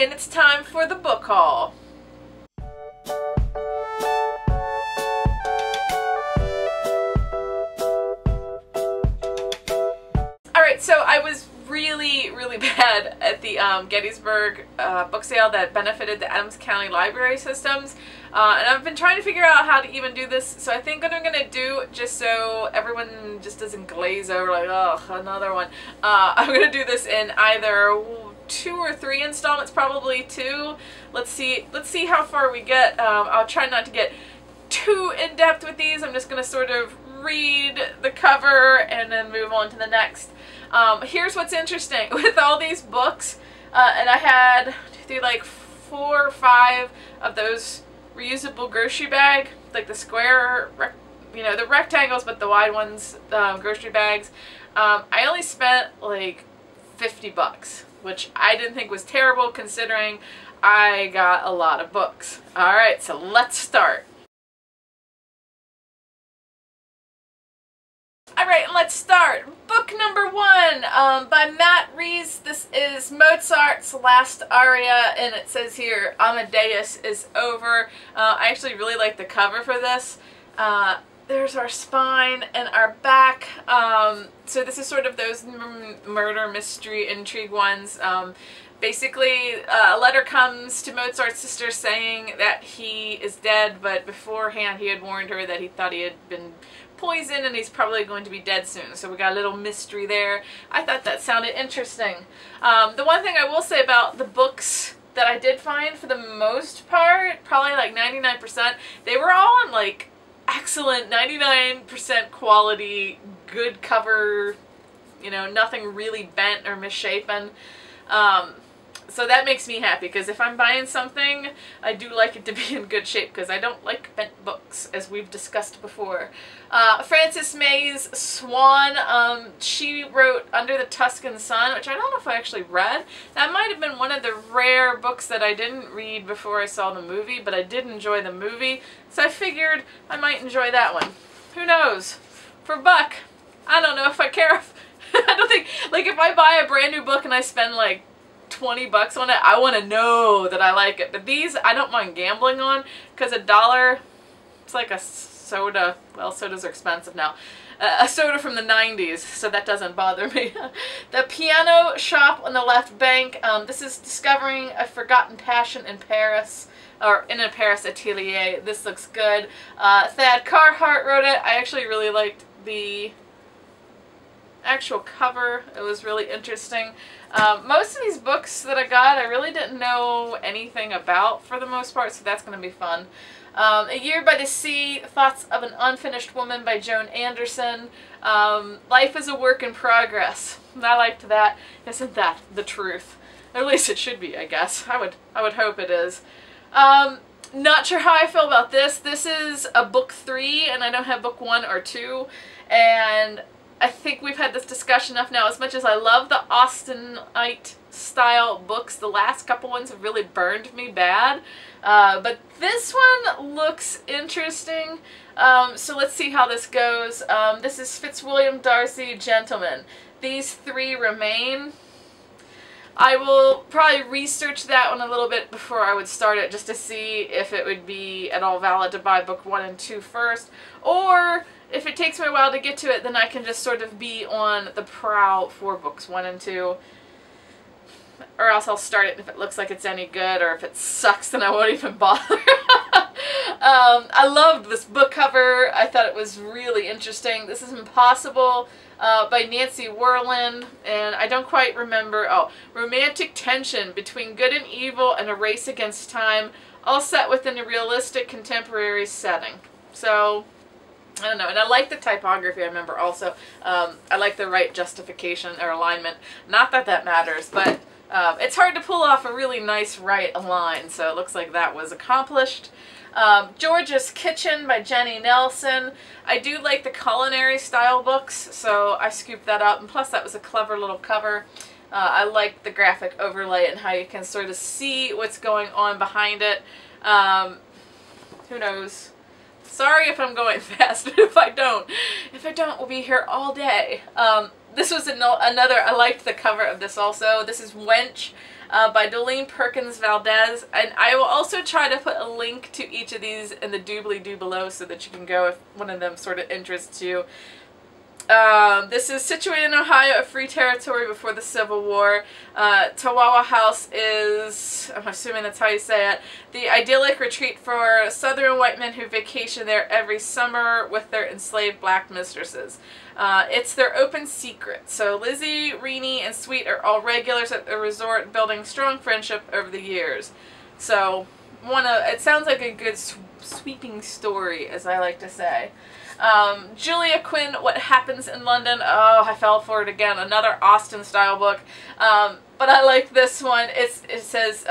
and it's time for the book haul. Alright, so I was really bad at the Gettysburg book sale that benefited the Adams County Library Systems. And I've been trying to figure out how to even do this, so I think what I'm going to do, just so everyone just doesn't glaze over like, oh, another one, I'm going to do this in either 2 or 3 installments, probably 2. Let's see how far we get. I'll try not to get too in-depth with these. I'm just going to sort of read the cover and then move on to the next. Here's what's interesting with all these books, and I had like 4 or 5 of those reusable grocery bag, like the square, you know, the rectangles but the wide ones, grocery bags. I only spent like 50 bucks, which I didn't think was terrible considering I got a lot of books. Alright, so let's start. Alright, let's start. Book number 1 by Reis. This is Mozart's last aria, and it says here, Amadeus is over. I actually really like the cover for this. There's our spine and our back. So this is sort of those murder, mystery, intrigue ones. Basically, a letter comes to Mozart's sister saying that he is dead, but beforehand he had warned her that he thought he had been poisoned and he's probably going to be dead soon. So we got a little mystery there. I thought that sounded interesting. The one thing I will say about the books that I did find, for the most part, probably like 99%, they were all on like excellent 99% quality, good cover, you know, nothing really bent or misshapen. So that makes me happy, because if I'm buying something, I do like it to be in good shape, because I don't like bent books, as we've discussed before. Frances May's Swan, she wrote Under the Tuscan Sun, which I don't know if I actually read. That might have been one of the rare books that I didn't read before I saw the movie, but I did enjoy the movie, so I figured I might enjoy that one. Who knows? For a buck, I don't know if I care. I don't think, like, if I buy a brand new book and I spend like 20 bucks on it, I want to know that I like it. But these, I don't mind gambling on, because $1, it's like a soda. Well, sodas are expensive now. A soda from the 90s, so that doesn't bother me. The Piano Shop on the Left Bank. This is Discovering a Forgotten Passion in Paris, or in a Paris atelier. This looks good. Thad Carhart wrote it. I actually really liked the actual cover. It was really interesting. Most of these books that I got, I really didn't know anything about for the most part, so that's going to be fun. A Year by the Sea, Thoughts of an Unfinished Woman by Joan Anderson. Life is a Work in Progress. I liked that. Isn't that the truth? At least it should be, I guess. I would hope it is. Not sure how I feel about this. This is a book 3, and I don't have book 1 or 2, and I think we've had this discussion enough now. As much as I love the Austenite style books, the last couple ones have really burned me bad. But this one looks interesting. So let's see how this goes. This is Fitzwilliam Darcy, Gentleman. These 3 remain. I will probably research that one a little bit before I would start it, just to see if it would be at all valid to buy book 1 and 2 first, or if it takes me a while to get to it, then I can just sort of be on the prowl for books 1 and 2. Or else I'll start it if it looks like it's any good, or if it sucks then I won't even bother. I loved this book cover. I thought it was really interesting. This is Impossible by Nancy Werland, and I don't quite remember. Oh, romantic tension between good and evil and a race against time, all set within a realistic contemporary setting. So I don't know, and I like the typography, I remember also. I like the right justification or alignment. Not that that matters, but it's hard to pull off a really nice right align, so it looks like that was accomplished. George's Kitchen by Jenny Nelson. I do like the culinary style books, so I scooped that up, and plus that was a clever little cover. I like the graphic overlay and how you can sort of see what's going on behind it. Who knows? Sorry if I'm going fast, but if I don't, we'll be here all day. This was another, I liked the cover of this also. This is Wench by Dolene Perkins Valdez. And I will also try to put a link to each of these in the doobly-doo below so that you can go if one of them sort of interests you. This is situated in Ohio, a free territory before the Civil War. Tawawa House is, I'm assuming that's how you say it, the idyllic retreat for Southern white men who vacation there every summer with their enslaved black mistresses. It's their open secret. So Lizzie, Renee, and Sweet are all regulars at the resort, building strong friendship over the years. So it sounds like a good sweeping story, as I like to say. Julia Quinn, What Happens in London. Oh, I fell for it again. Another Austen-style book. But I like this one. It says,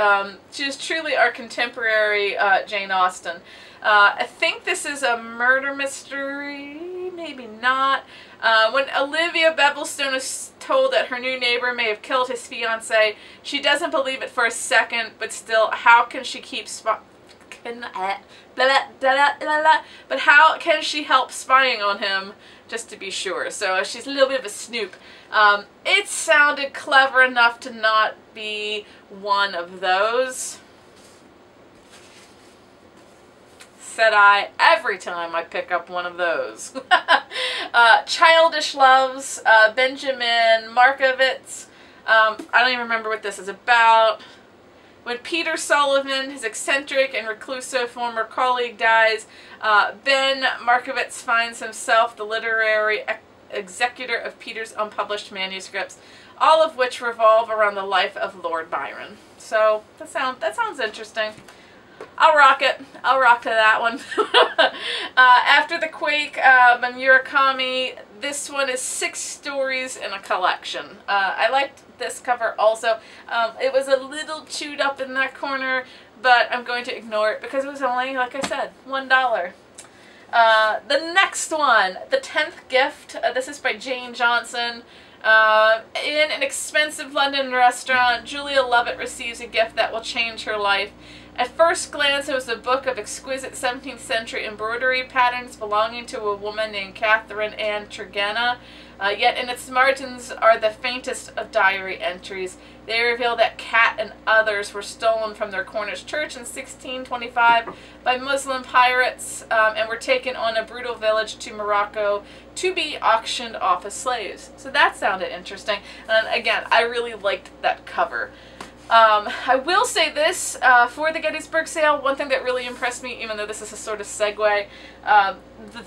she is truly our contemporary Jane Austen. I think this is a murder mystery. Maybe not. When Olivia Bevelstone is told that her new neighbor may have killed his fiancé, she doesn't believe it for a second, but still, how can she keep but how can she help spying on him, just to be sure? So she's a little bit of a snoop. It sounded clever enough to not be one of those. Said I every time I pick up one of those. Childish Loves, Benjamin Markovitz. I don't even remember what this is about. When Peter Sullivan, his eccentric and reclusive former colleague, dies, Ben Markovitz finds himself the literary executor of Peter's unpublished manuscripts, all of which revolve around the life of Lord Byron. So that sounds interesting. I'll rock it. I'll rock to that one. After the Quake by Murakami. This one is 6 stories in a collection. I liked this cover also. It was a little chewed up in that corner, but I'm going to ignore it because it was only, like I said, $1. The next one, The 10th Gift. This is by Jane Johnson. In an expensive London restaurant, Julia Lovett receives a gift that will change her life. At first glance, it was a book of exquisite 17th century embroidery patterns belonging to a woman named Catherine Ann Tregenna. Yet in its margins are the faintest of diary entries. They reveal that Cat and others were stolen from their Cornish church in 1625 by Muslim pirates and were taken on a brutal village to Morocco to be auctioned off as slaves. So that sounded interesting. And again, I really liked that cover. I will say this, for the Gettysburg sale, one thing that really impressed me, even though this is a sort of segue,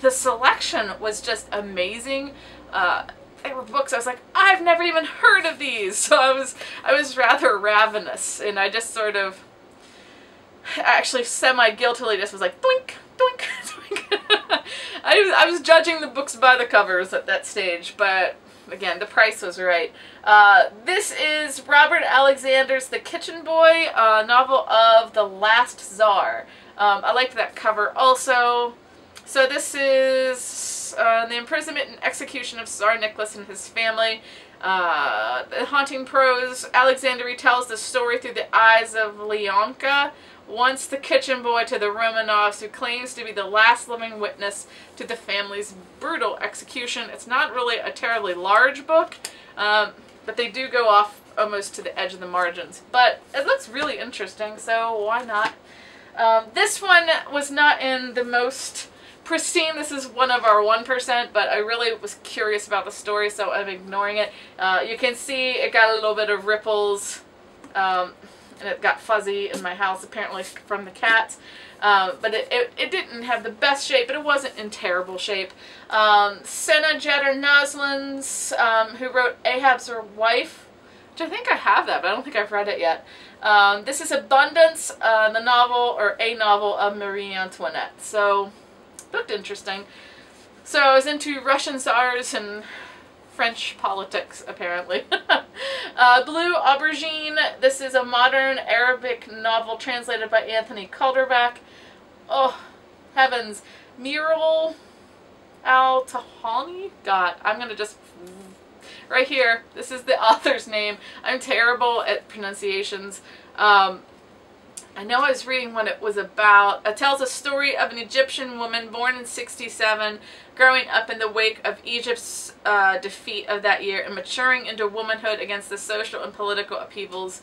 the selection was just amazing. There were books I was like, I've never even heard of these, so I was rather ravenous, and I just sort of, actually semi-guiltily just was like, doink, doink, doink. I was judging the books by the covers at that stage, but again, the price was right. This is Robert Alexander's The Kitchen Boy, novel of The Last Tsar. I liked that cover also. So this is the imprisonment and execution of Tsar Nicholas and his family. The haunting prose, Alexander retells the story through the eyes of Leonka, once the kitchen boy to the Romanovs, who claims to be the last living witness to the family's brutal execution. It's not really a terribly large book, but they do go off almost to the edge of the margins. But it looks really interesting, so why not? This one was not in the most pristine. This is one of our 1%, but I really was curious about the story, so I'm ignoring it. You can see it got a little bit of ripples, and it got fuzzy in my house, apparently from the cats. But it didn't have the best shape, but it wasn't in terrible shape. Senna Jeter Noslins, who wrote Ahab's Wife, which I think I have that, but I don't think I've read it yet. This is Abundance, the novel, or a novel of Marie Antoinette. So, looked interesting. So I was into Russian tsars and French politics, apparently. Blue Aubergine. This is a modern Arabic novel translated by Anthony Calderback. Oh, heavens. Mural Al-Tahani? God, I'm going to just... Right here, this is the author's name. I'm terrible at pronunciations. I know I was reading what it was about. It tells a story of an Egyptian woman born in 67, growing up in the wake of Egypt's defeat of that year and maturing into womanhood against the social and political upheavals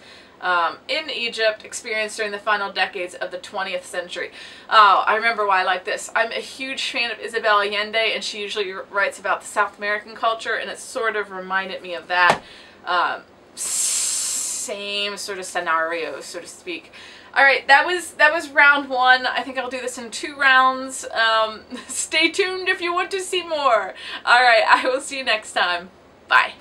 in Egypt experienced during the final decades of the 20th century. Oh, I remember why I like this. I'm a huge fan of Isabel Allende, and she usually writes about the South American culture, and it sort of reminded me of that same sort of scenario, so to speak. Alright, that was round 1. I think I'll do this in 2 rounds. Stay tuned if you want to see more. Alright, I will see you next time. Bye.